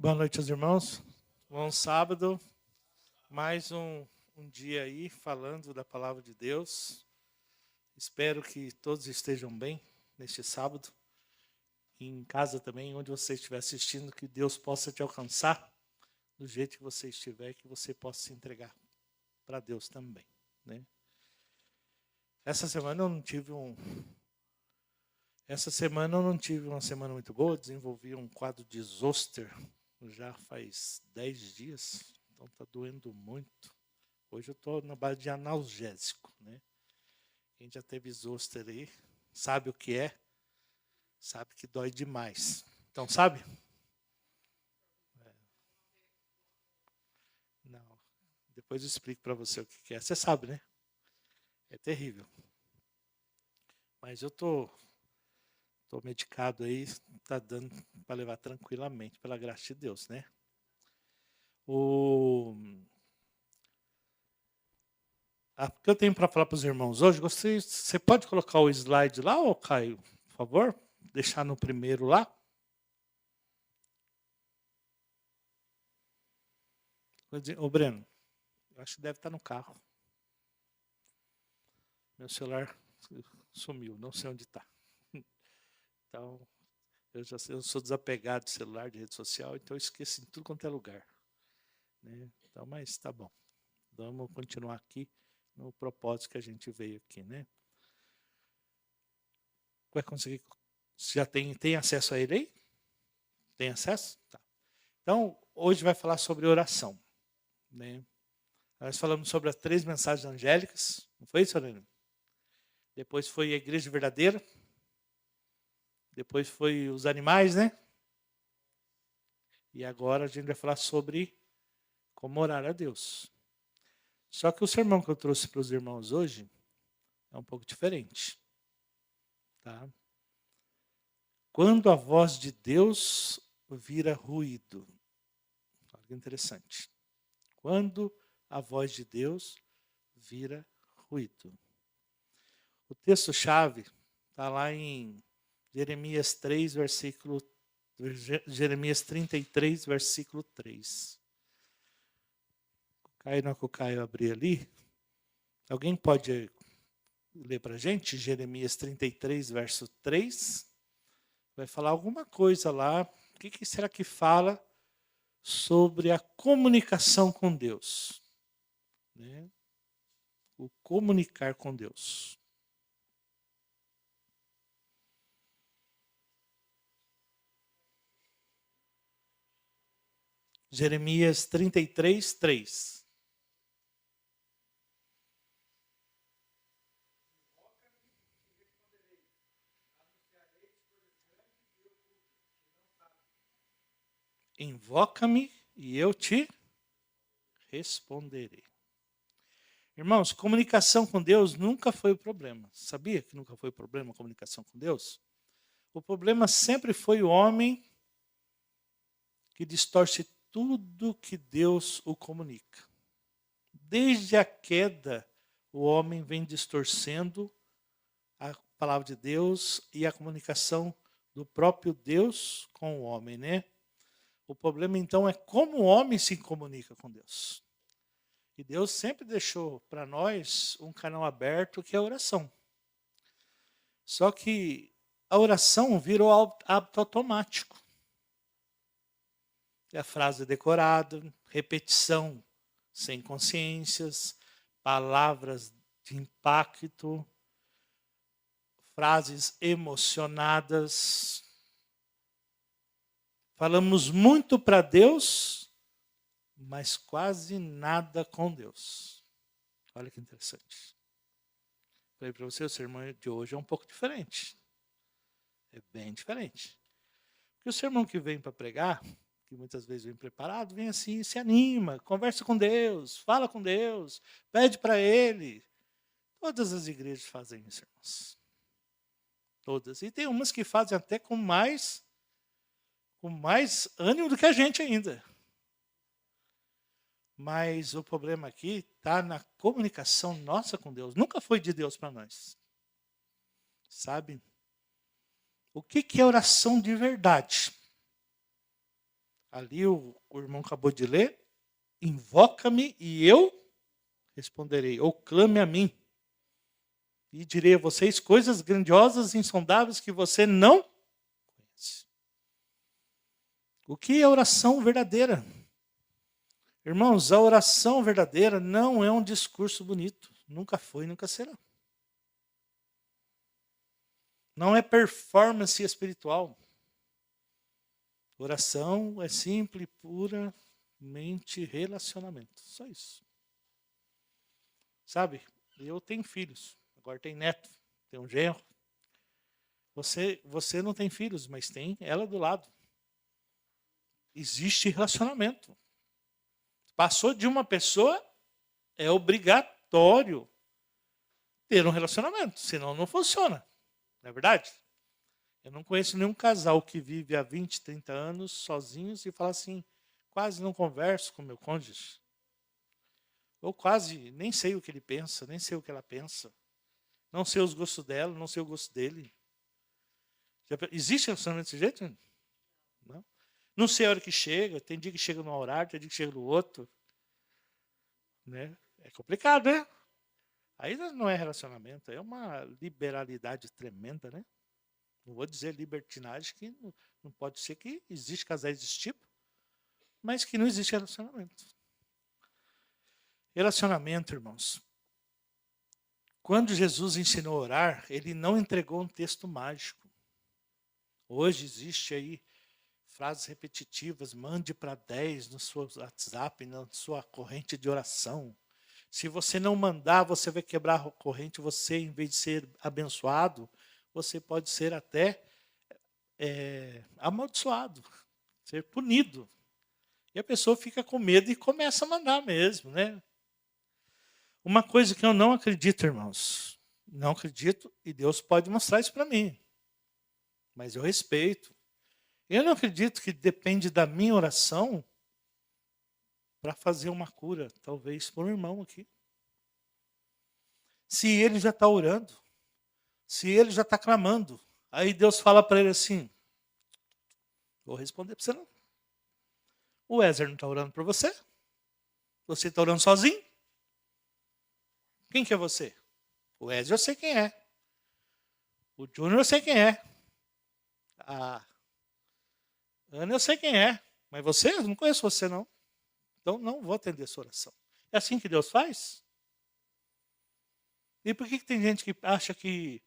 Boa noite aos irmãos. Bom sábado, mais um dia aí falando da palavra de Deus. Espero que todos estejam bem neste sábado. E em casa também, onde você estiver assistindo, que Deus possa te alcançar do jeito que você estiver, que você possa se entregar para Deus também, né? Essa semana eu não tive uma semana muito boa. Desenvolvi um quadro de zoster já faz 10 dias, então está doendo muito. Hoje eu estou na base de analgésico, né? Quem já teve zoster aí, sabe o que é, sabe que dói demais. Então, sabe? Não. Depois eu explico para você o que é. Você sabe, né? É terrível. Mas eu tô medicado aí, tá dando para levar tranquilamente, pela graça de Deus, né? O que eu tenho para falar para os irmãos hoje, você pode colocar o slide lá, ô Caio, por favor? Deixar no primeiro lá. Ô Breno, eu acho que deve estar no carro. Meu celular sumiu, não sei onde está. Então, eu sou desapegado de celular, de rede social, então eu esqueço em tudo quanto é lugar, né? Então, mas tá bom. Vamos continuar aqui no propósito que a gente veio aqui, né? Vai conseguir? Já tem acesso a ele aí? Tem acesso? Tá. Então, hoje vai falar sobre oração, né? Nós falamos sobre as 3 mensagens angélicas, não foi isso, Lorena? Depois foi a igreja verdadeira. Depois foi os animais, né? E agora a gente vai falar sobre como orar a Deus. Só que o sermão que eu trouxe para os irmãos hoje é um pouco diferente. Tá? Quando a voz de Deus vira ruído. Olha que interessante. Quando a voz de Deus vira ruído. O texto-chave está lá em Jeremias 3, Jeremias 33, versículo 3. Na que o Caio abrir ali, alguém pode ler para a gente? Jeremias 33, verso 3. Vai falar alguma coisa lá. O que será que fala sobre a comunicação com Deus? Né? O comunicar com Deus. Jeremias 33, 3. Invoca-me e eu te responderei. Irmãos, comunicação com Deus nunca foi o problema. Sabia que nunca foi o problema a comunicação com Deus? O problema sempre foi o homem que distorce tudo que Deus o comunica. Desde a queda, o homem vem distorcendo a palavra de Deus e a comunicação do próprio Deus com o homem, né? O problema então é como o homem se comunica com Deus. E Deus sempre deixou para nós um canal aberto que é a oração. Só que a oração virou hábito automático. É a frase decorada, repetição sem consciências, palavras de impacto, frases emocionadas. Falamos muito para Deus, mas quase nada com Deus. Olha que interessante. Falei para você, o sermão de hoje é um pouco diferente. É bem diferente. Porque o sermão que vem para pregar, que muitas vezes vem preparado, vem assim, se anima, conversa com Deus, fala com Deus, pede para Ele. Todas as igrejas fazem isso, irmãos. Todas. E tem umas que fazem até com mais ânimo do que a gente ainda. Mas o problema aqui está na comunicação nossa com Deus. Nunca foi de Deus para nós. Sabe? O que é oração de verdade? Ali o irmão acabou de ler, invoca-me e eu responderei, ou clame a mim. E direi a vocês coisas grandiosas e insondáveis que você não conhece. O que é oração verdadeira? Irmãos, a oração verdadeira não é um discurso bonito. Nunca foi, nunca será. Não é performance espiritual. Oração é simples, puramente relacionamento. Só isso. Sabe, eu tenho filhos, agora tem neto, tem um genro. Você não tem filhos, mas tem ela do lado. Existe relacionamento. Passou de uma pessoa, é obrigatório ter um relacionamento, senão não funciona. Não é verdade? Eu não conheço nenhum casal que vive há 20, 30 anos sozinhos e fala assim, quase não converso com meu cônjuge. Ou quase nem sei o que ele pensa, nem sei o que ela pensa. Não sei os gostos dela, não sei o gosto dele. Existe relacionamento desse jeito? Não. Não sei a hora que chega, tem dia que chega num horário, tem dia que chega no outro. Né? É complicado, né? Aí não é relacionamento, é uma liberalidade tremenda, né? Não vou dizer libertinagem, que não pode ser que existe casais desse tipo, mas que não existe relacionamento. Relacionamento, irmãos. Quando Jesus ensinou a orar, ele não entregou um texto mágico. Hoje existe aí frases repetitivas, mande para 10 no seu WhatsApp, na sua corrente de oração. Se você não mandar, você vai quebrar a corrente, você, em vez de ser abençoado, você pode ser até amaldiçoado, ser punido. E a pessoa fica com medo e começa a mandar mesmo, né? Uma coisa que eu não acredito, irmãos, não acredito, e Deus pode mostrar isso para mim, mas eu respeito. Eu não acredito que depende da minha oração para fazer uma cura, talvez por um irmão aqui. Se ele já está orando, se ele já está clamando, aí Deus fala para ele assim, vou responder para você não. O Ézer não está orando por você? Você está orando sozinho? Quem que é você? O Ézer eu sei quem é. O Júnior eu sei quem é. A Ana eu sei quem é. Mas você? Eu não conheço você não. Então não vou atender a sua oração. É assim que Deus faz? E por que tem gente que acha que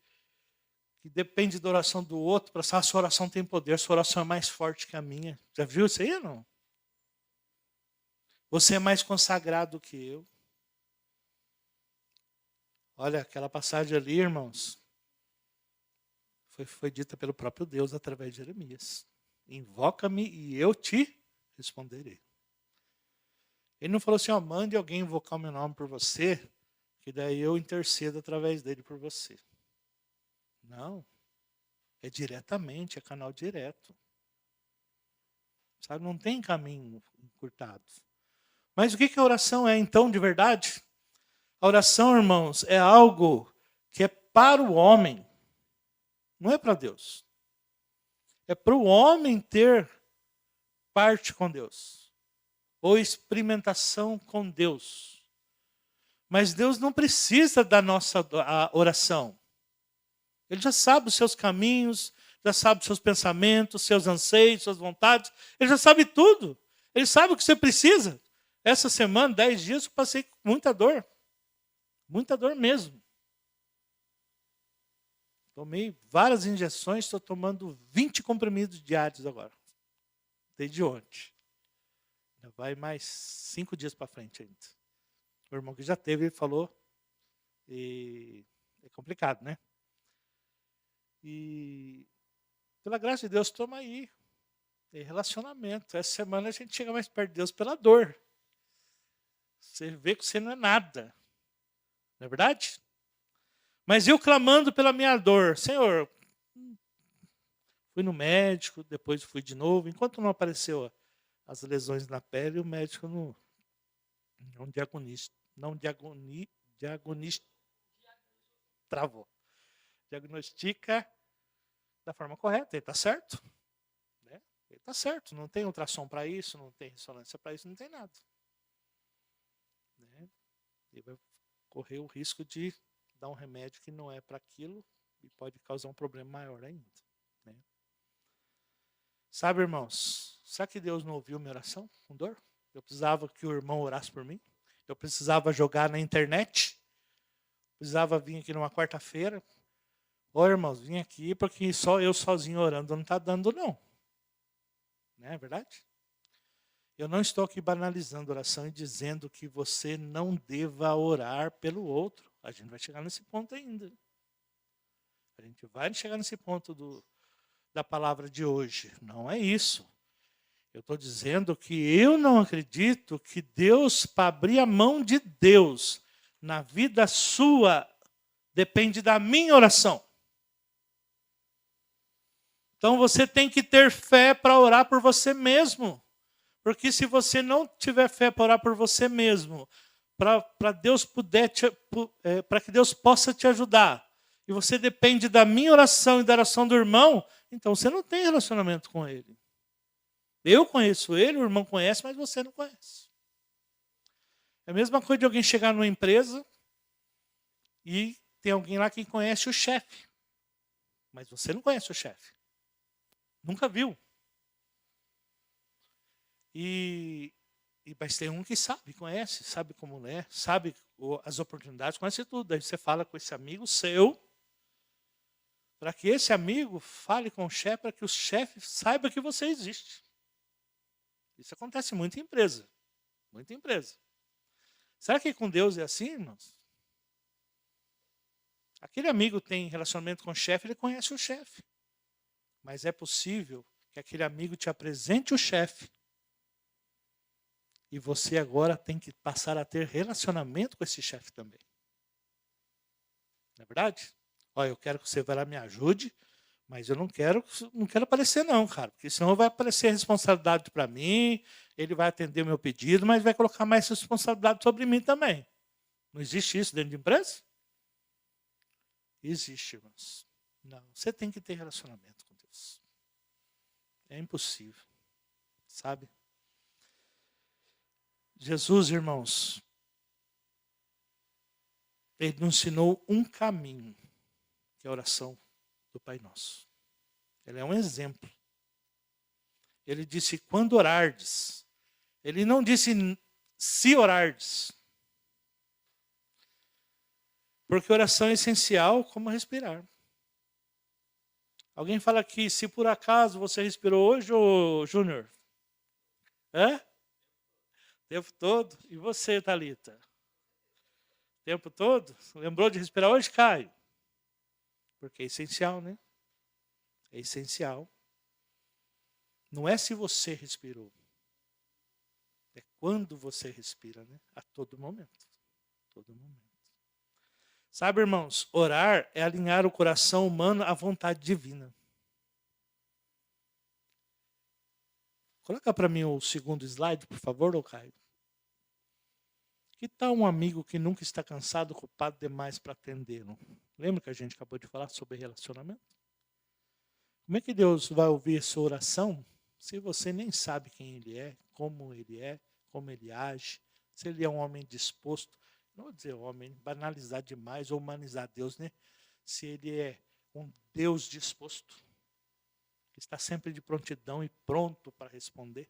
depende da oração do outro para saber se a sua oração tem poder, a sua oração é mais forte que a minha? Já viu isso aí ou não? Você é mais consagrado que eu. Olha, aquela passagem ali, irmãos, foi dita pelo próprio Deus através de Jeremias. Invoca-me e eu te responderei. Ele não falou assim, ó, mande alguém invocar o meu nome por você, que daí eu intercedo através dele por você. Não. É diretamente, é canal direto. Sabe, não tem caminho encurtado. Mas o que a oração é então de verdade? A oração, irmãos, é algo que é para o homem, não é para Deus. É para o homem ter parte com Deus, ou experimentação com Deus. Mas Deus não precisa da nossa oração. Ele já sabe os seus caminhos, já sabe os seus pensamentos, seus anseios, suas vontades. Ele já sabe tudo. Ele sabe o que você precisa. Essa semana, 10 dias, eu passei com muita dor. Muita dor mesmo. Tomei várias injeções, estou tomando 20 comprimidos diários agora. Desde ontem. Vai mais 5 dias para frente ainda. O irmão que já teve, ele falou, e é complicado, né? E pela graça de Deus, toma aí. É relacionamento. Essa semana a gente chega mais perto de Deus pela dor. Você vê que você não é nada. Não é verdade? Mas eu clamando pela minha dor. Senhor, fui no médico, depois fui de novo. Enquanto não apareceu as lesões na pele, o médico não travou. Diagnostica da forma correta, ele está certo. Né? Ele está certo, não tem ultrassom para isso, não tem ressonância para isso, não tem nada. Né? Ele vai correr o risco de dar um remédio que não é para aquilo e pode causar um problema maior ainda. Né? Sabe, irmãos, será que Deus não ouviu minha oração com dor? Eu precisava que o irmão orasse por mim. Eu precisava jogar na internet. Precisava vir aqui numa quarta-feira. Ô, irmãos, vim aqui porque só eu sozinho orando não está dando, não. Não é verdade? Eu não estou aqui banalizando a oração e dizendo que você não deva orar pelo outro. A gente vai chegar nesse ponto ainda. A gente vai chegar nesse ponto da palavra de hoje. Não é isso. Eu estou dizendo que eu não acredito que Deus, para abrir a mão de Deus na vida sua, depende da minha oração. Então você tem que ter fé para orar por você mesmo. Porque se você não tiver fé para orar por você mesmo, para Deus para que Deus possa te ajudar, e você depende da minha oração e da oração do irmão, então você não tem relacionamento com ele. Eu conheço ele, o irmão conhece, mas você não conhece. É a mesma coisa de alguém chegar numa empresa e tem alguém lá que conhece o chefe, mas você não conhece o chefe. Nunca viu. Mas tem um que sabe, conhece, sabe como é, sabe as oportunidades, conhece tudo. Aí você fala com esse amigo seu, para que esse amigo fale com o chefe, para que o chefe saiba que você existe. Isso acontece muito em empresa. Muita empresa. Será que com Deus é assim, irmãos? Aquele amigo tem relacionamento com o chefe, ele conhece o chefe. Mas é possível que aquele amigo te apresente o chefe. E você agora tem que passar a ter relacionamento com esse chefe também. Não é verdade? Olha, eu quero que você vá lá me ajude, mas eu não quero aparecer não, cara. Porque senão vai aparecer responsabilidade para mim, ele vai atender o meu pedido, mas vai colocar mais responsabilidade sobre mim também. Não existe isso dentro de empresa? Existe, irmãos. Não, você tem que ter relacionamento com Deus. É impossível, sabe? Jesus, irmãos, ele nos ensinou um caminho, que é a oração do Pai Nosso. Ele é um exemplo. Ele disse, quando orardes. Ele não disse, se orardes. Porque oração é essencial como respirar. Alguém fala aqui, se por acaso você respirou hoje, ô Júnior? O tempo todo? E você, Thalita? O tempo todo? Lembrou de respirar hoje, Caio? Porque é essencial, né? É essencial. Não é se você respirou. É quando você respira, né? A todo momento. Todo momento. Sabe, irmãos, orar é alinhar o coração humano à vontade divina. Coloca para mim o segundo slide, por favor, Caio. Que tal um amigo que nunca está cansado, ocupado demais para atendê-lo? Lembra que a gente acabou de falar sobre relacionamento? Como é que Deus vai ouvir sua oração se você nem sabe quem ele é, como ele age, se ele é um homem disposto, não vou dizer homem, banalizar demais ou humanizar Deus, né? Se ele é um Deus disposto, que está sempre de prontidão e pronto para responder,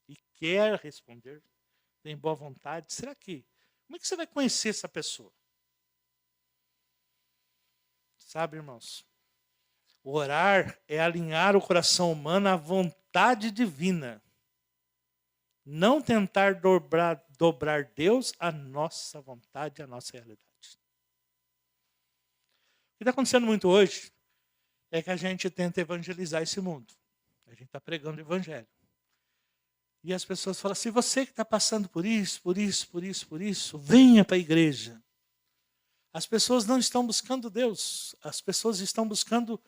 e quer responder, tem boa vontade. Será que, como é que você vai conhecer essa pessoa? Sabe, irmãos, orar é alinhar o coração humano à vontade divina. Não tentar dobrar Deus à nossa vontade, à nossa realidade. O que está acontecendo muito hoje é que a gente tenta evangelizar esse mundo. A gente está pregando o evangelho. E as pessoas falam, se você que está passando por isso, venha para a igreja. As pessoas não estão buscando Deus. As pessoas estão buscando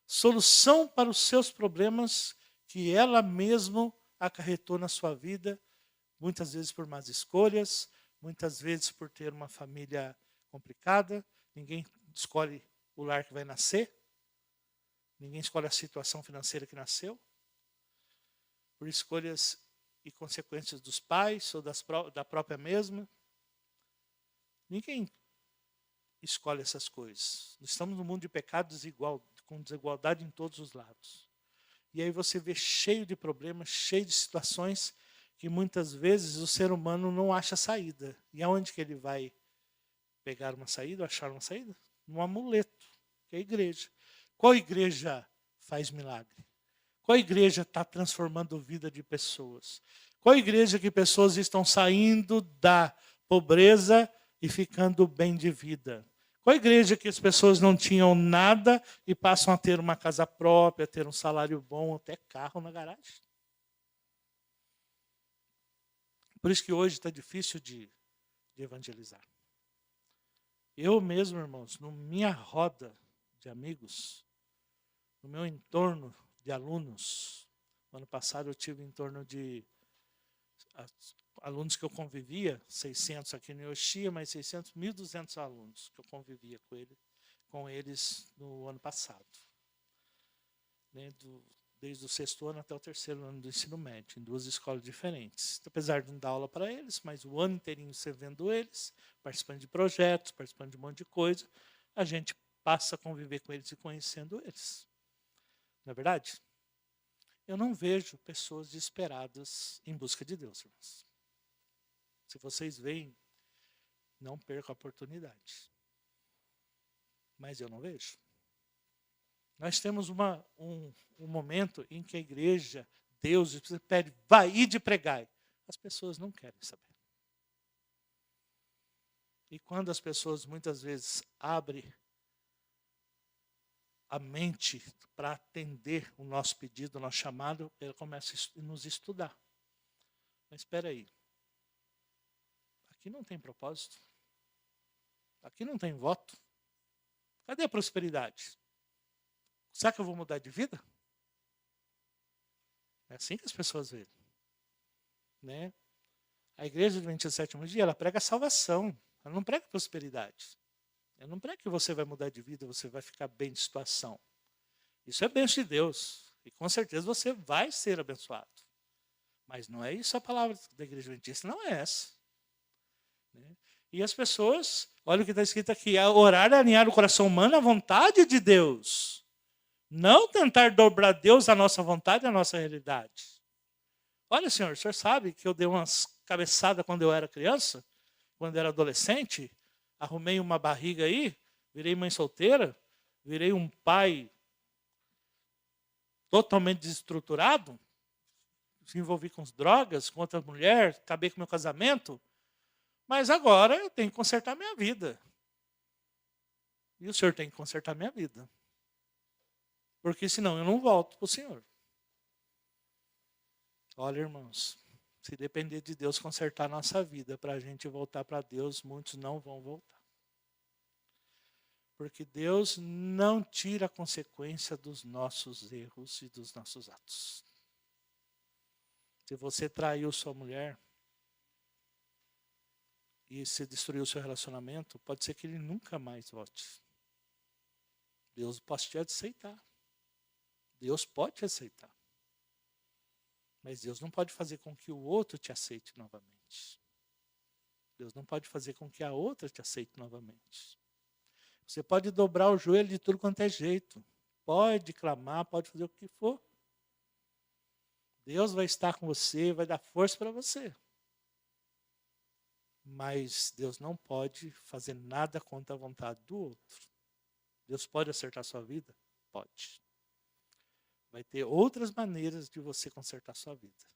solução para os seus problemas que ela mesma acarretou na sua vida, muitas vezes por más escolhas, muitas vezes por ter uma família complicada. Ninguém escolhe o lar que vai nascer. Ninguém escolhe a situação financeira que nasceu. por escolhas e consequências dos pais ou da própria mesma. Ninguém escolhe essas coisas. Nós estamos num mundo de pecado desigual, com desigualdade em todos os lados. E aí você vê cheio de problemas, cheio de situações que muitas vezes o ser humano não acha saída. E aonde que ele vai pegar uma saída, achar uma saída? Num amuleto, que é a igreja. Qual igreja faz milagre? Qual igreja está transformando a vida de pessoas? Qual igreja que pessoas estão saindo da pobreza e ficando bem de vida? Qual igreja que as pessoas não tinham nada e passam a ter uma casa própria, ter um salário bom, até carro na garagem? Por isso que hoje está difícil de evangelizar. Eu mesmo, irmãos, na minha roda de amigos, no meu entorno de alunos, no ano passado eu tive em torno de alunos que eu convivia, 600 aqui no Yoshia, mais 600, 1.200 alunos que eu convivia com eles no ano passado. Né, desde o 6º ano até o 3º ano do ensino médio, em 2 escolas diferentes. Apesar de não dar aula para eles, mas o ano inteirinho você vendo eles, participando de projetos, participando de um monte de coisa, a gente passa a conviver com eles e conhecendo eles. Não é verdade? Eu não vejo pessoas desesperadas em busca de Deus, irmãos. Se vocês veem, não percam a oportunidade. Mas eu não vejo. Nós temos um momento em que a igreja, Deus, pede, vai ir de pregar. As pessoas não querem saber. E quando as pessoas muitas vezes abrem a mente para atender o nosso pedido, o nosso chamado, ela começa a nos estudar. Mas espera aí. Aqui não tem propósito. Aqui não tem voto. Cadê a prosperidade? Será que eu vou mudar de vida? É assim que as pessoas veem. Né? A igreja do 27º dia, ela prega salvação. Ela não prega prosperidade. Ela não prega que você vai mudar de vida, você vai ficar bem de situação. Isso é bênção de Deus. E com certeza você vai ser abençoado. Mas não é isso a palavra da igreja adventista, não é essa. Né? E as pessoas, olha o que está escrito aqui, é orar e alinhar o coração humano à vontade de Deus. Não tentar dobrar Deus à nossa vontade e à nossa realidade. Olha, senhor, o senhor sabe que eu dei umas cabeçadas quando eu era criança? Quando eu era adolescente? Arrumei uma barriga aí, virei mãe solteira, virei um pai totalmente desestruturado, me envolvi com drogas, com outra mulher, acabei com meu casamento, mas agora eu tenho que consertar minha vida. E o senhor tem que consertar minha vida. Porque senão eu não volto para o Senhor. Olha, irmãos, se depender de Deus consertar a nossa vida para a gente voltar para Deus, muitos não vão voltar. Porque Deus não tira a consequência dos nossos erros e dos nossos atos. Se você traiu sua mulher e se destruiu seu relacionamento, pode ser que ele nunca mais volte. Deus pode te aceitar. Deus pode te aceitar. Mas Deus não pode fazer com que o outro te aceite novamente. Deus não pode fazer com que a outra te aceite novamente. Você pode dobrar o joelho de tudo quanto é jeito. Pode clamar, pode fazer o que for. Deus vai estar com você, vai dar força para você. Mas Deus não pode fazer nada contra a vontade do outro. Deus pode acertar a sua vida? Pode. Vai ter outras maneiras de você consertar a sua vida.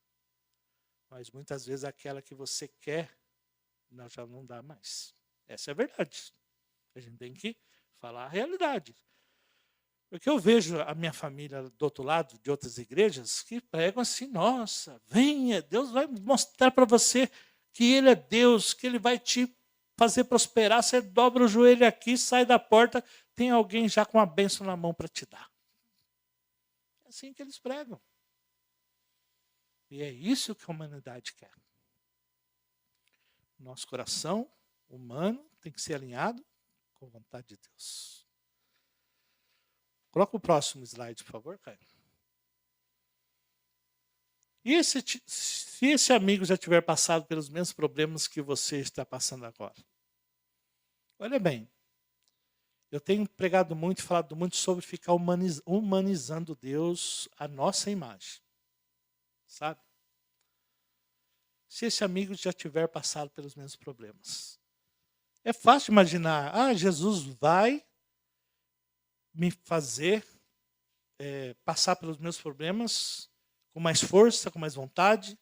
Mas muitas vezes aquela que você quer, já não dá mais. Essa é a verdade. A gente tem que falar a realidade. Porque eu vejo a minha família do outro lado, de outras igrejas, que pregam assim, nossa, venha, Deus vai mostrar para você que Ele é Deus, que Ele vai te fazer prosperar. Você dobra o joelho aqui, sai da porta, tem alguém já com a bênção na mão para te dar. É assim que eles pregam. E é isso que a humanidade quer. Nosso coração humano tem que ser alinhado com a vontade de Deus. Coloca o próximo slide, por favor, Caio. E se esse amigo já tiver passado pelos mesmos problemas que você está passando agora? Olha bem, eu tenho pregado muito, falado muito sobre ficar humanizando Deus à nossa imagem. Sabe? Se esse amigo já tiver passado pelos mesmos problemas. É fácil imaginar, Jesus vai me fazer passar pelos meus problemas com mais força, com mais vontade,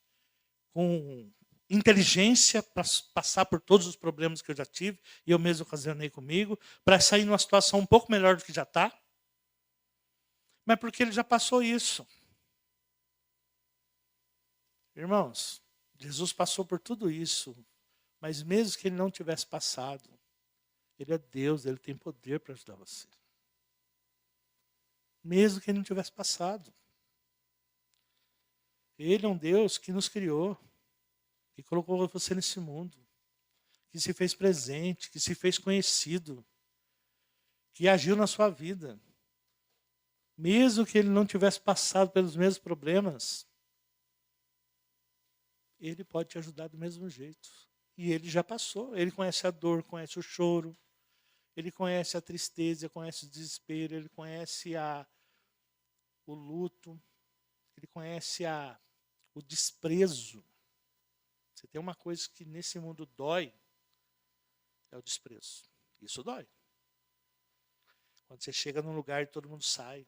com inteligência para passar por todos os problemas que eu já tive e eu mesmo ocasionei comigo, para sair numa situação um pouco melhor do que já está. Mas porque ele já passou isso. Irmãos, Jesus passou por tudo isso, mas mesmo que ele não tivesse passado, ele é Deus, ele tem poder para ajudar você. Mesmo que ele não tivesse passado. Ele é um Deus que nos criou, que colocou você nesse mundo, que se fez presente, que se fez conhecido, que agiu na sua vida. Mesmo que ele não tivesse passado pelos mesmos problemas, ele pode te ajudar do mesmo jeito. E ele já passou, ele conhece a dor, conhece o choro, ele conhece a tristeza, conhece o desespero, ele conhece o luto, ele conhece o desprezo. Você tem uma coisa que nesse mundo dói, é o desprezo. Isso dói. Quando você chega num lugar e todo mundo sai.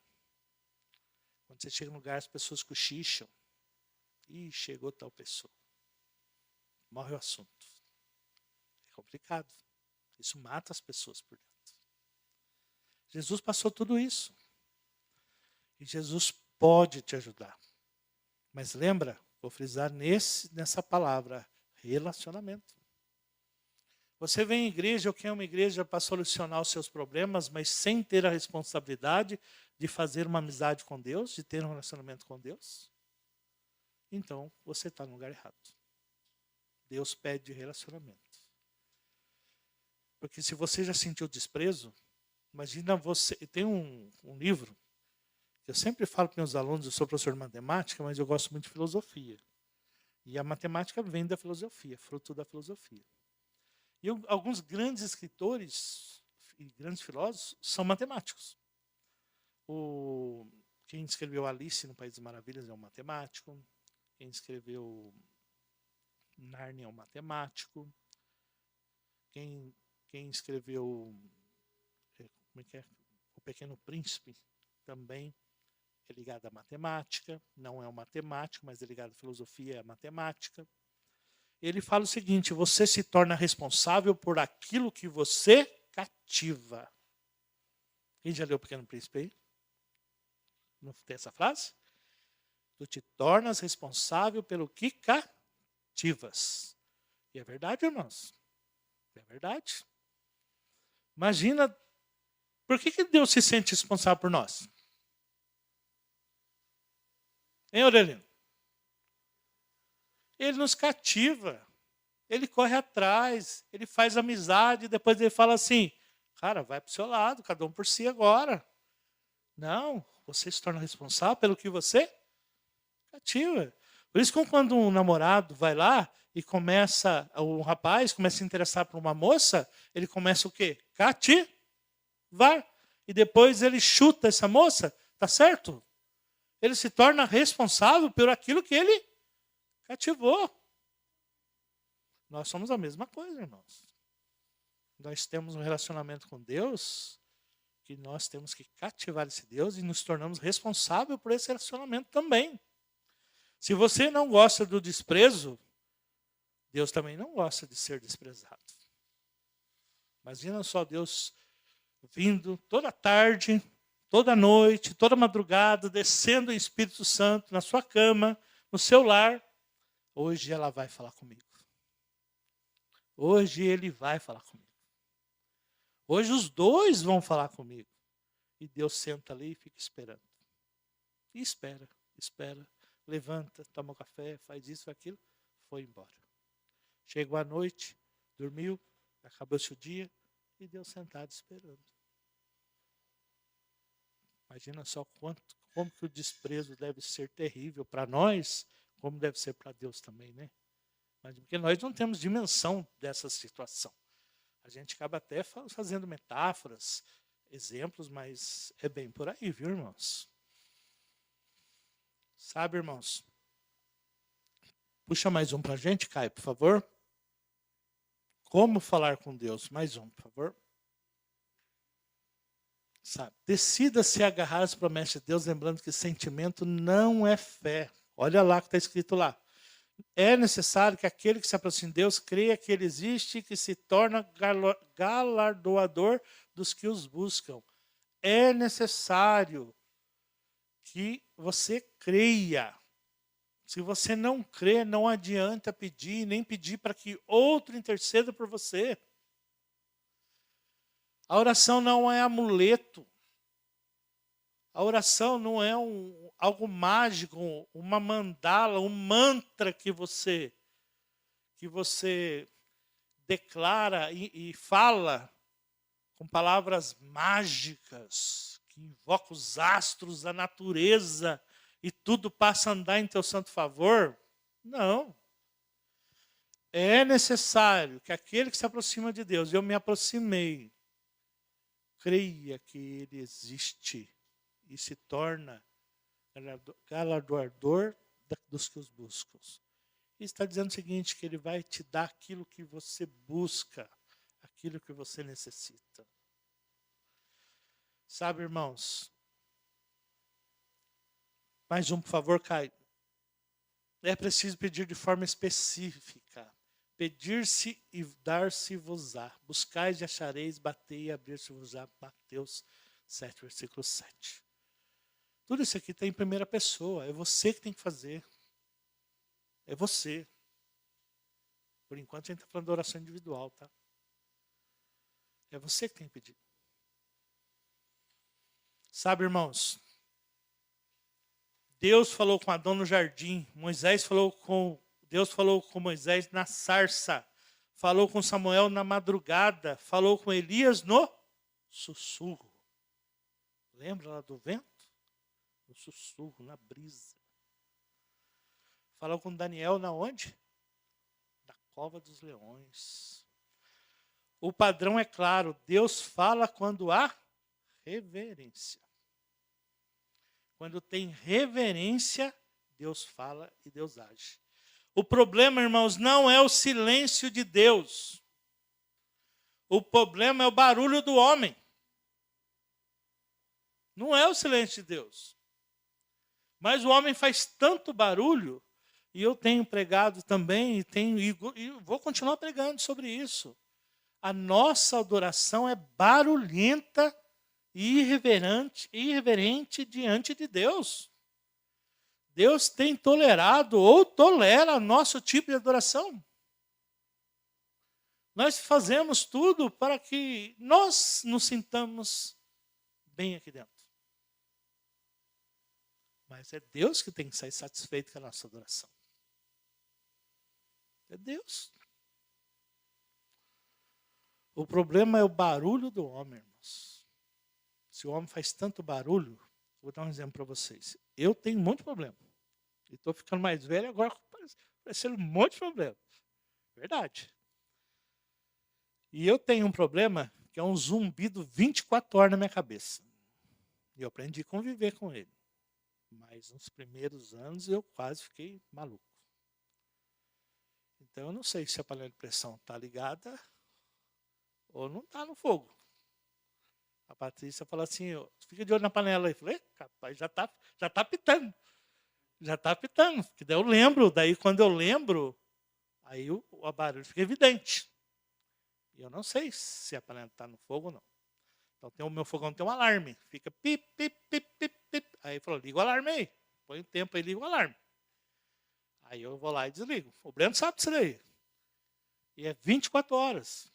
Quando você chega num lugar as pessoas cochicham. Ih, chegou tal pessoa. Morre o assunto. É complicado. Isso mata as pessoas por dentro. Jesus passou tudo isso. E Jesus pode te ajudar. Mas lembra, vou frisar nessa palavra, relacionamento. Você vem em igreja ou quer uma igreja para solucionar os seus problemas, mas sem ter a responsabilidade de fazer uma amizade com Deus, de ter um relacionamento com Deus? Então, você está no lugar errado. Deus pede relacionamento. Porque se você já sentiu desprezo, imagina você... Tem um livro, que eu sempre falo para meus alunos, eu sou professor de matemática, mas eu gosto muito de filosofia. E a matemática vem da filosofia, fruto da filosofia. E alguns grandes escritores e grandes filósofos são matemáticos. Quem escreveu Alice no País das Maravilhas é um matemático. Quem escreveu Nárnia é um matemático. Quem escreveu O Pequeno Príncipe também é ligado à matemática. Não é um matemático, mas é ligado à filosofia e à matemática. Ele fala o seguinte: você se torna responsável por aquilo que você cativa. Quem já leu O Pequeno Príncipe aí? Não tem essa frase? Tu te tornas responsável pelo que cativas. E é verdade, irmãos? É verdade. Imagina, por que Deus se sente responsável por nós? Hein, Aurelino? Ele nos cativa. Ele corre atrás, ele faz amizade, depois ele fala assim, cara, vai para o seu lado, cada um por si agora. Não, você se torna responsável pelo que você cativa. Por isso que quando um namorado vai lá e um rapaz começa a se interessar por uma moça, ele começa o quê? Cativar. E depois ele chuta essa moça, tá certo? Ele se torna responsável por aquilo que ele cativou. Nós somos a mesma coisa, irmãos. Nós temos um relacionamento com Deus que nós temos que cativar esse Deus e nos tornamos responsáveis por esse relacionamento também. Se você não gosta do desprezo, Deus também não gosta de ser desprezado. Imagina só Deus vindo toda tarde, toda noite, toda madrugada, descendo o Espírito Santo na sua cama, no seu lar. Hoje ela vai falar comigo. Hoje ele vai falar comigo. Hoje os dois vão falar comigo. E Deus senta ali e fica esperando. E espera. Levanta, toma um café, faz isso, faz aquilo. Foi embora. Chegou a noite, dormiu, acabou-se o dia e Deus sentado esperando. Imagina só como que o desprezo deve ser terrível para nós, como deve ser para Deus também, né? Mas porque nós não temos dimensão dessa situação. A gente acaba até fazendo metáforas, exemplos, mas é bem por aí, viu, irmãos? Sabe, irmãos? Puxa mais um para a gente, Caio, por favor. Como falar com Deus? Mais um, por favor. Sabe? Decida se agarrar às promessas de Deus, lembrando que sentimento não é fé. Olha lá o que está escrito lá. É necessário que aquele que se aproxima de Deus creia que Ele existe e que se torna galardoador dos que os buscam. É necessário que você creia. Se você não crê, não adianta pedir, nem pedir para que outro interceda por você. A oração não é amuleto. A oração não é algo mágico, uma mandala, um mantra que você declara e fala com palavras mágicas, que invoca os astros, a natureza, e tudo passa a andar em teu santo favor. Não. É necessário que aquele que se aproxima de Deus, eu me aproximei, creia que Ele existe e se torna galardoador dos que os buscam. E está dizendo o seguinte, que Ele vai te dar aquilo que você busca, aquilo que você necessita. Sabe, irmãos? Mais um, por favor, Caio. É preciso pedir de forma específica. Pedir-se e dar-se-vos-á. Buscais e achareis, batei e abrir-se-vos-á. Mateus 7, versículo 7. Tudo isso aqui está em primeira pessoa. É você que tem que fazer. É você. Por enquanto a gente está falando de oração individual, tá? É você que tem que pedir. Sabe, irmãos? Deus falou com Adão no jardim. Deus falou com Moisés na sarça. Falou com Samuel na madrugada. Falou com Elias no sussurro. Lembra lá do vento? No sussurro, na brisa. Falou com Daniel na onde? Na cova dos leões. O padrão é claro. Deus fala quando há reverência. Quando tem reverência, Deus fala e Deus age. O problema, irmãos, não é o silêncio de Deus. O problema é o barulho do homem. Não é o silêncio de Deus. Mas o homem faz tanto barulho, e eu tenho pregado também, e vou continuar pregando sobre isso. A nossa adoração é barulhenta e irreverente diante de Deus. Deus tem tolerado ou tolera nosso tipo de adoração. Nós fazemos tudo para que nós nos sintamos bem aqui dentro. Mas é Deus que tem que sair satisfeito com a nossa adoração. É Deus. O problema é o barulho do homem, irmãos. Se o homem faz tanto barulho, vou dar um exemplo para vocês. Eu tenho muito problema. E estou ficando mais velho agora, aparecendo um monte de problema. Verdade. E eu tenho um problema que é um zumbido 24 horas na minha cabeça. E eu aprendi a conviver com ele. Mas nos primeiros anos eu quase fiquei maluco. Então eu não sei se a panela de pressão está ligada ou não está no fogo. A Patrícia falou assim, fica de olho na panela aí. Eu falei, capaz, já tá pitando. Já está apitando, porque daí eu lembro, daí quando eu lembro, aí o barulho fica evidente. E eu não sei se a panela está no fogo ou não. Então o meu fogão tem um alarme, fica pip, pip, pip, pip, pip. Aí falou, liga o alarme aí, põe o tempo aí, liga o alarme. Aí eu vou lá e desligo. O Breno sabe disso daí. E é 24 horas.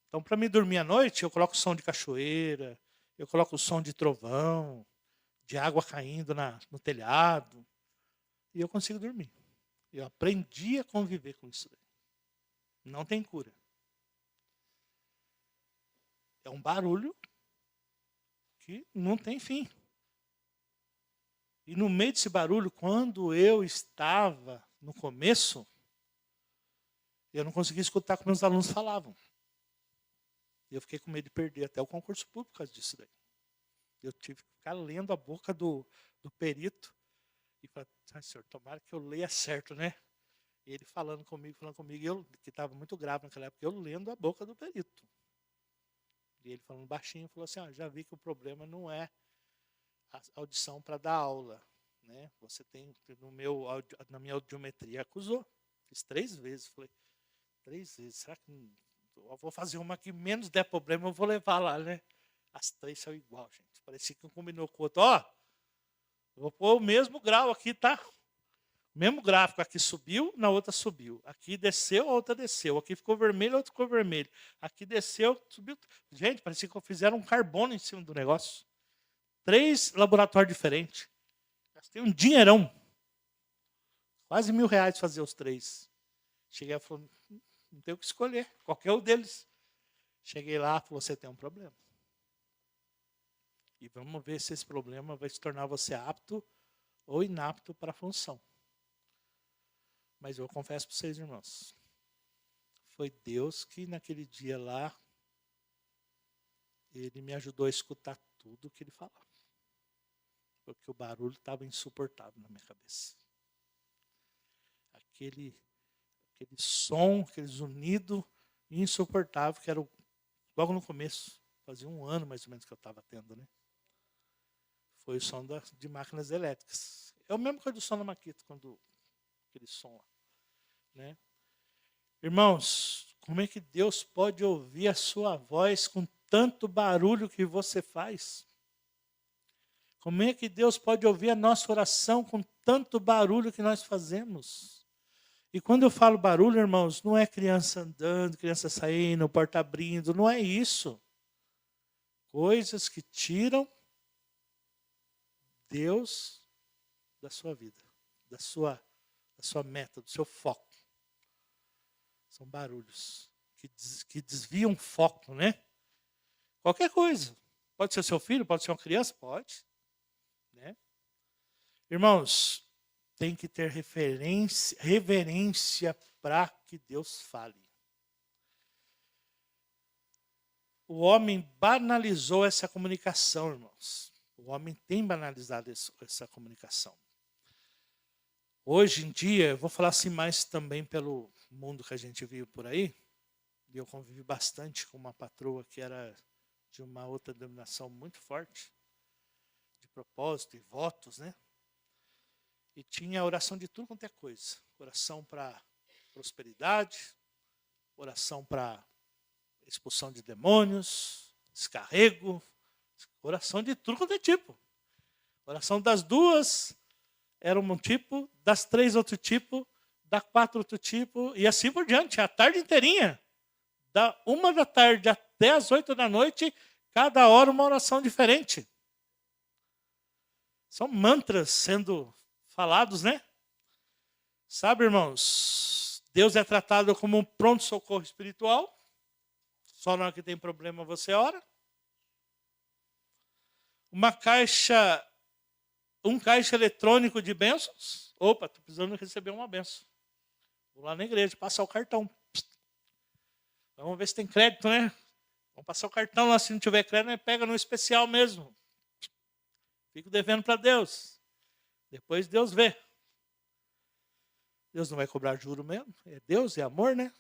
Então para mim dormir à noite, eu coloco o som de cachoeira, eu coloco o som de trovão, de água caindo no telhado. E eu consigo dormir. Eu aprendi a conviver com isso. Não tem cura. É um barulho que não tem fim. E no meio desse barulho, quando eu estava no começo, eu não conseguia escutar o que meus alunos falavam. E eu fiquei com medo de perder até o concurso público por causa disso daí. Eu tive que ficar lendo a boca do perito e falar, senhor, tomara que eu leia certo, né? E ele falando comigo, e eu, que estava muito grave naquela época, eu lendo a boca do perito. E ele falando baixinho, falou assim, já vi que o problema não é a audição para dar aula, né? Você tem, na minha audiometria, acusou. Fiz 3 vezes, falei, 3 vezes, será que eu vou fazer uma que menos der problema, eu vou levar lá, né? As 3 são igual, gente. Parecia que um combinou com o outro. Vou pôr o mesmo grau aqui, tá? O mesmo gráfico. Aqui subiu, na outra subiu. Aqui desceu, a outra desceu. Aqui ficou vermelho, a outra ficou vermelho. Aqui desceu, subiu. Gente, parecia que fizeram um carbono em cima do negócio. 3 laboratórios diferentes. Gastei um dinheirão. Quase R$1.000 fazer os 3. Cheguei e falei, não tenho o que escolher. Qualquer um deles. Cheguei lá, falou, você tem um problema. E vamos ver se esse problema vai se tornar você apto ou inapto para a função. Mas eu confesso para vocês, irmãos, foi Deus que naquele dia lá, ele me ajudou a escutar tudo o que ele falava. Porque o barulho estava insuportável na minha cabeça. Aquele som, aquele zunido insuportável, que era logo no começo, fazia 1 ano mais ou menos que eu estava tendo, né? Foi o som de máquinas elétricas. É o mesmo que o do som da Maquita, aquele som lá, né? Irmãos, como é que Deus pode ouvir a sua voz com tanto barulho que você faz? Como é que Deus pode ouvir a nossa oração com tanto barulho que nós fazemos? E quando eu falo barulho, irmãos, não é criança andando, criança saindo, porta abrindo, não é isso. Coisas que tiram Deus da sua vida, da sua meta, do seu foco. São barulhos que desviam o foco, né? Qualquer coisa. Pode ser seu filho, pode ser uma criança, pode. Né? Irmãos, tem que ter reverência para que Deus fale. O homem banalizou essa comunicação, irmãos. O homem tem banalizado essa comunicação. Hoje em dia, eu vou falar assim mais também pelo mundo que a gente vive por aí, e eu convivi bastante com uma patroa que era de uma outra denominação muito forte, de propósito e votos, né? E tinha oração de tudo quanto é coisa. Oração para prosperidade, oração para expulsão de demônios, descarrego, oração de tudo quanto é tipo. Oração das 2 era um tipo, das 3 outro tipo, da 4 outro tipo, e assim por diante, a tarde inteirinha. Da 1 da tarde até as 8 da noite, cada hora uma oração diferente. São mantras sendo falados, né? Sabe, irmãos, Deus é tratado como um pronto-socorro espiritual. Só na hora que tem problema você ora. Um caixa eletrônico de bênçãos. Opa, estou precisando receber uma bênção. Vou lá na igreja, passar o cartão. Vamos ver se tem crédito, né? Vamos passar o cartão lá, se não tiver crédito, pega no especial mesmo. Fico devendo para Deus. Depois Deus vê. Deus não vai cobrar juro mesmo. É Deus, é amor, né?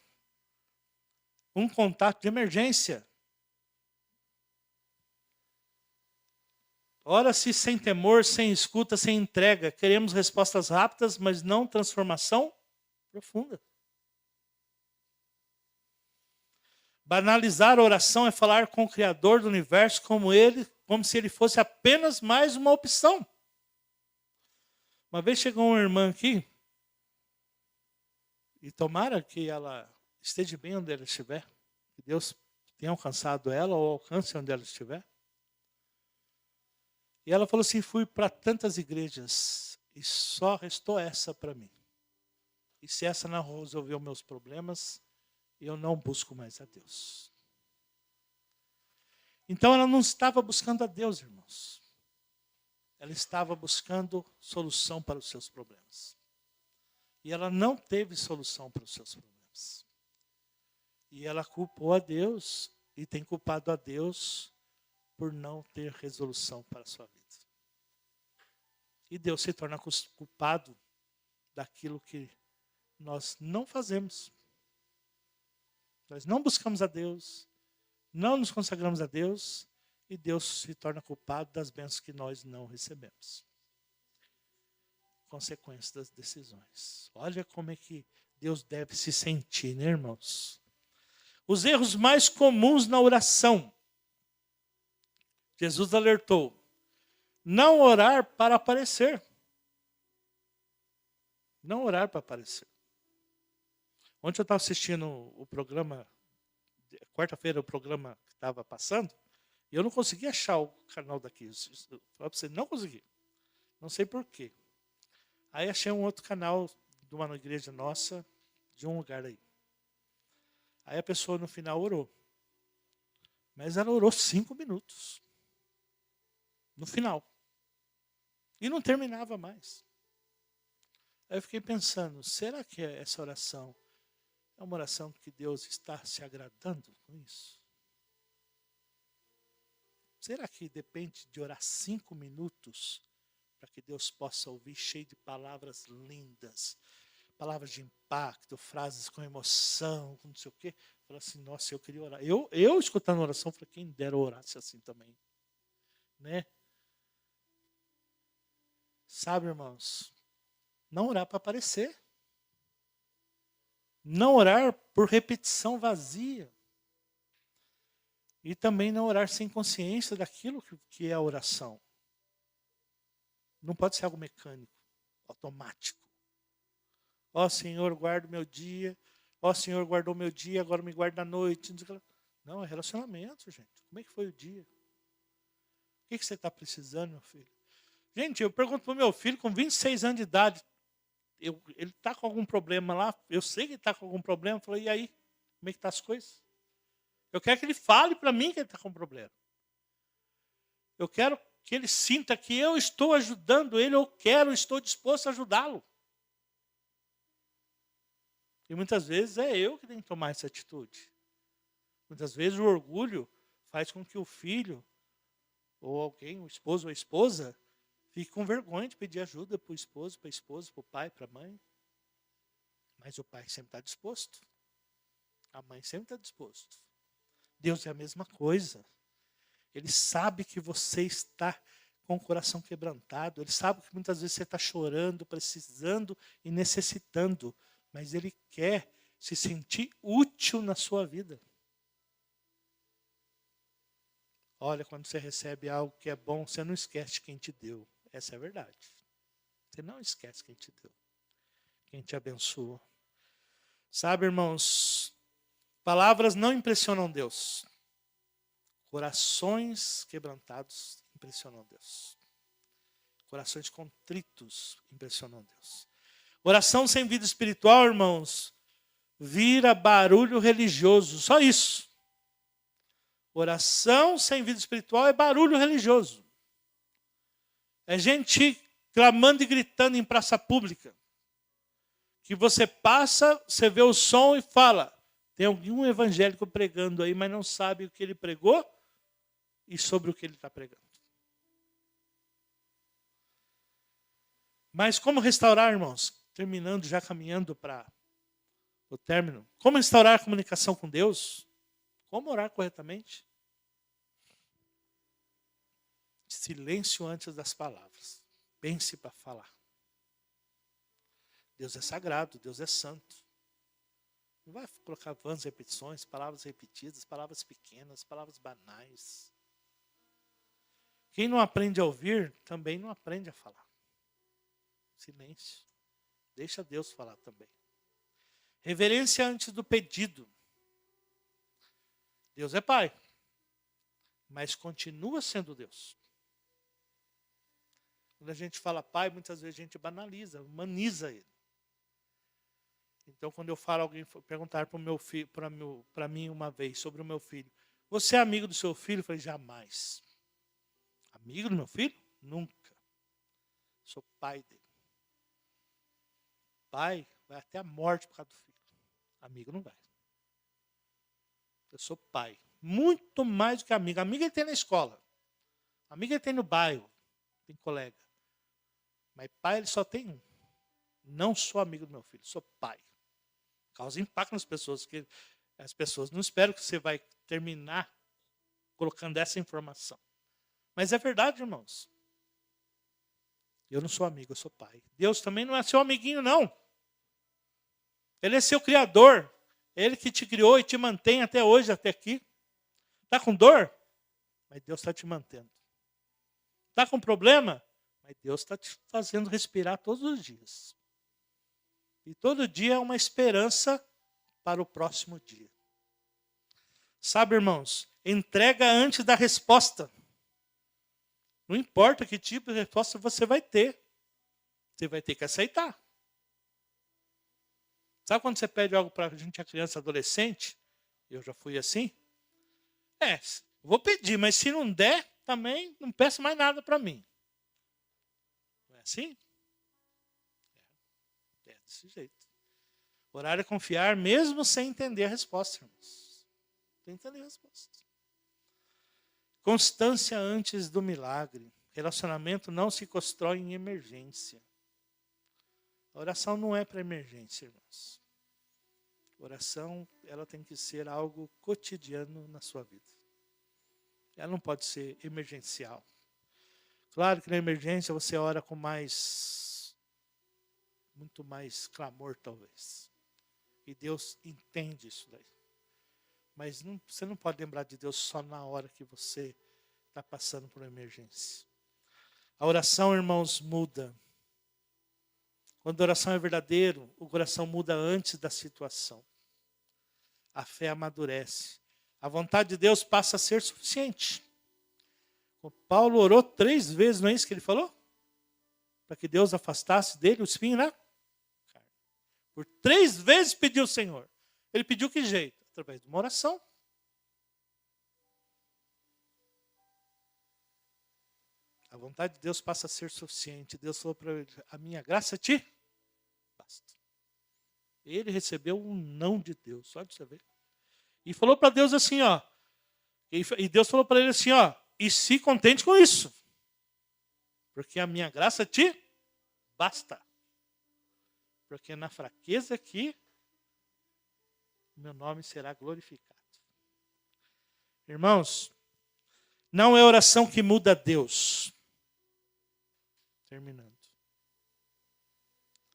Um contato de emergência. Ora-se sem temor, sem escuta, sem entrega. Queremos respostas rápidas, mas não transformação profunda. Banalizar a oração é falar com o Criador do universo como se ele fosse apenas mais uma opção. Uma vez chegou uma irmã aqui, e tomara que ela esteja bem onde ela estiver, que Deus tenha alcançado ela ou alcance onde ela estiver. E ela falou assim, fui para tantas igrejas e só restou essa para mim. E se essa não resolveu meus problemas, eu não busco mais a Deus. Então ela não estava buscando a Deus, irmãos. ela estava buscando solução para os seus problemas. E ela não teve solução para os seus problemas. E ela culpou a Deus e tem culpado a Deus por não ter resolução para a sua vida. E Deus se torna culpado daquilo que nós não fazemos. Nós não buscamos a Deus, não nos consagramos a Deus, e Deus se torna culpado das bênçãos que nós não recebemos. Consequência das decisões. Olha como é que Deus deve se sentir, né, irmãos? Os erros mais comuns na oração. Jesus alertou: não orar para aparecer. Não orar para aparecer. Ontem eu estava assistindo o programa, quarta-feira o programa que estava passando, e eu não consegui achar o canal daqui. Eu falei para você, não consegui. Não sei por quê. Aí achei um outro canal de uma igreja nossa, de um lugar aí. Aí a pessoa no final orou. Mas ela orou 5 minutos. No final. E não terminava mais. Aí eu fiquei pensando, será que essa oração é uma oração que Deus está se agradando com isso? Será que depende de orar 5 minutos para que Deus possa ouvir, cheio de palavras lindas, palavras de impacto, frases com emoção, com não sei o quê? Falei assim, nossa, eu queria orar. Eu escutando a oração, falei, quem dera orasse assim também. Né? Sabe, irmãos, não orar para aparecer. Não orar por repetição vazia. E também não orar sem consciência daquilo que é a oração. Não pode ser algo mecânico, automático. Ó Senhor, guarda o meu dia. Ó Senhor, guardou o meu dia, agora me guarda a noite. Não, é relacionamento, gente. Como é que foi o dia? O que você está precisando, meu filho? Gente, eu pergunto para o meu filho, com 26 anos de idade, ele está com algum problema lá, eu sei que ele está com algum problema, eu falei, e aí? Como é que estão as coisas? Eu quero que ele fale para mim que ele está com problema. Eu quero que ele sinta que eu estou ajudando ele, estou disposto a ajudá-lo. E muitas vezes é eu que tenho que tomar essa atitude. Muitas vezes o orgulho faz com que o filho, ou alguém, o esposo ou a esposa, fique com vergonha de pedir ajuda para o esposo, para a esposa, para o pai, para a mãe. Mas o pai sempre está disposto. A mãe sempre está disposto. Deus é a mesma coisa. Ele sabe que você está com o coração quebrantado. Ele sabe que muitas vezes você está chorando, precisando e necessitando. Mas Ele quer se sentir útil na sua vida. Olha, quando você recebe algo que é bom, você não esquece quem te deu. Essa é a verdade. Você não esquece quem te deu. Quem te abençoou. Sabe, irmãos, palavras não impressionam Deus. Corações quebrantados impressionam Deus. Corações contritos impressionam Deus. Oração sem vida espiritual, irmãos, vira barulho religioso. Só isso. Oração sem vida espiritual é barulho religioso. É gente clamando e gritando em praça pública. Que você passa, você vê o som e fala. Tem algum evangélico pregando aí, mas não sabe o que ele pregou e sobre o que ele está pregando. Mas como restaurar, irmãos? Terminando, já caminhando para o término. Como restaurar a comunicação com Deus? Como orar corretamente? Silêncio antes das palavras. Pense para falar. Deus é sagrado, Deus é santo. Não vai colocar vãs repetições, palavras repetidas, palavras pequenas, palavras banais. Quem não aprende a ouvir, também não aprende a falar. Silêncio. Deixa Deus falar também. Reverência antes do pedido. Deus é Pai, mas continua sendo Deus. Quando a gente fala Pai, muitas vezes a gente banaliza, humaniza Ele. Então, quando eu falo, alguém perguntar para o meu filho, para mim uma vez sobre o meu filho, você é amigo do seu filho? Eu falei, jamais. Amigo do meu filho? Nunca. Sou pai dele. Pai vai até a morte por causa do filho. Amigo não vai. Eu sou pai. Muito mais do que amigo. Amigo ele tem na escola. Amigo ele tem no bairro. Tem colega. Mas pai ele só tem um. Não sou amigo do meu filho, sou pai. Causa impacto nas pessoas. Que as pessoas não esperam que você vai terminar colocando essa informação. Mas é verdade, irmãos. Eu não sou amigo, eu sou pai. Deus também não é seu amiguinho, não. Ele é seu criador. Ele que te criou e te mantém até hoje, até aqui. Está com dor? Mas Deus está te mantendo. Está com problema? Mas Deus está te fazendo respirar todos os dias. E todo dia é uma esperança para o próximo dia. Sabe, irmãos, entrega antes da resposta. Não importa que tipo de resposta você vai ter. Você vai ter que aceitar. Sabe quando você pede algo para a gente, a criança, adolescente? Eu já fui assim. Vou pedir, mas se não der, também não peço mais nada para mim. Não é assim? É desse jeito. Orar é confiar mesmo sem entender a resposta, irmãos. Sem entender a resposta. Constância antes do milagre. Relacionamento não se constrói em emergência. A oração não é para emergência, irmãos. A oração, ela tem que ser algo cotidiano na sua vida. Ela não pode ser emergencial. Claro que na emergência você ora com muito mais clamor, talvez. E Deus entende isso daí. Mas você não pode lembrar de Deus só na hora que você está passando por uma emergência. A oração, irmãos, muda. Quando a oração é verdadeira, o coração muda antes da situação. A fé amadurece. A vontade de Deus passa a ser suficiente. O Paulo orou 3 vezes, não é isso que ele falou? Para que Deus afastasse dele o espinho na carne. Por 3 vezes pediu o Senhor. Ele pediu que jeito? Através de uma oração. A vontade de Deus passa a ser suficiente. Deus falou para ele, a minha graça te basta. Ele recebeu um não de Deus, só de você ver. E falou para Deus assim, ó. E Deus falou para ele assim, ó. E se contente com isso. Porque a minha graça te basta. Porque na fraqueza que meu nome será glorificado. Irmãos, não é oração que muda Deus. Terminando.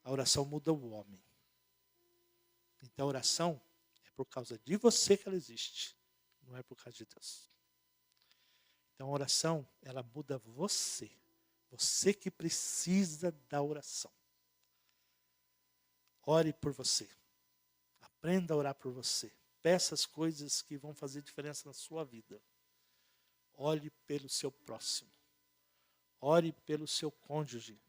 A oração muda o homem. Então a oração é por causa de você que ela existe. Não é por causa de Deus. Então a oração, ela muda você. Você que precisa da oração. Ore por você. Aprenda a orar por você. Peça as coisas que vão fazer diferença na sua vida. Ore pelo seu próximo. Ore pelo seu cônjuge.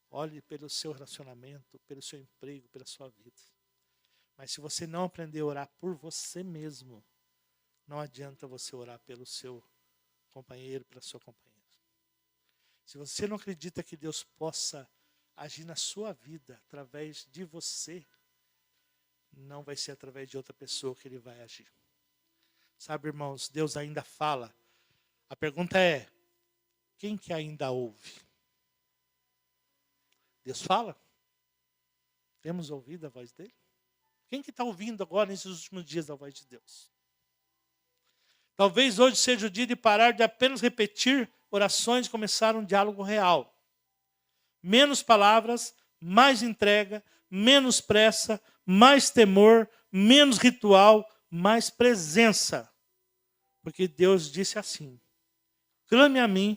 Ore pelo seu relacionamento, pelo seu emprego, pela sua vida. Mas se você não aprender a orar por você mesmo, não adianta você orar pelo seu companheiro, pela sua companheira. Se você não acredita que Deus possa agir na sua vida através de você, não vai ser através de outra pessoa que Ele vai agir. Sabe, irmãos, Deus ainda fala. A pergunta é, quem que ainda ouve? Deus fala? Temos ouvido a voz dele? Quem que está ouvindo agora nesses últimos dias a voz de Deus? Talvez hoje seja o dia de parar de apenas repetir orações e começar um diálogo real. Menos palavras, mais entrega, menos pressa, mais temor, menos ritual, mais presença. Porque Deus disse assim, clame a mim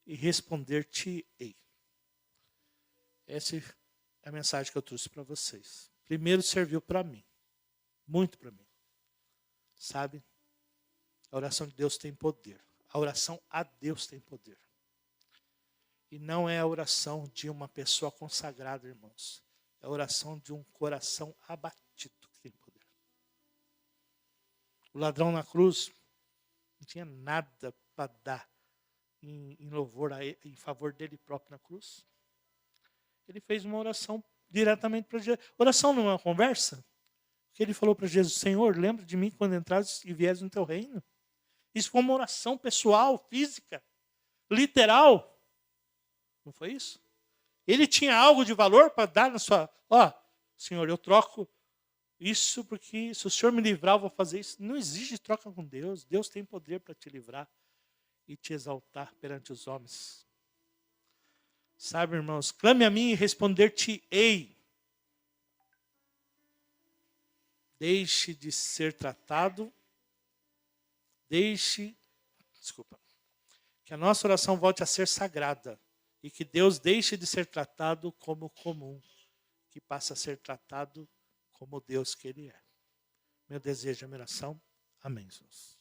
e responder-te-ei. Essa é a mensagem que eu trouxe para vocês. Primeiro serviu para mim, muito para mim. Sabe? A oração de Deus tem poder. A oração a Deus tem poder. E não é a oração de uma pessoa consagrada, irmãos. É a oração de um coração abatido que tem poder. O ladrão na cruz não tinha nada para dar em louvor a ele, em favor dele próprio na cruz. Ele fez uma oração diretamente para Jesus. Oração não é uma conversa? Que ele falou para Jesus: Senhor, lembra de mim quando entrares e vieres no teu reino. Isso foi uma oração pessoal, física, literal. Não foi isso? Ele tinha algo de valor para dar na sua... Senhor, eu troco isso porque se o Senhor me livrar, eu vou fazer isso. Não existe troca com Deus. Deus tem poder para te livrar e te exaltar perante os homens. Sabe, irmãos, clame a mim e responder-te-ei. Deixe de ser tratado, que a nossa oração volte a ser sagrada e que Deus deixe de ser tratado como comum, que passe a ser tratado como Deus que Ele é. Meu desejo é minha oração. Amém, Jesus.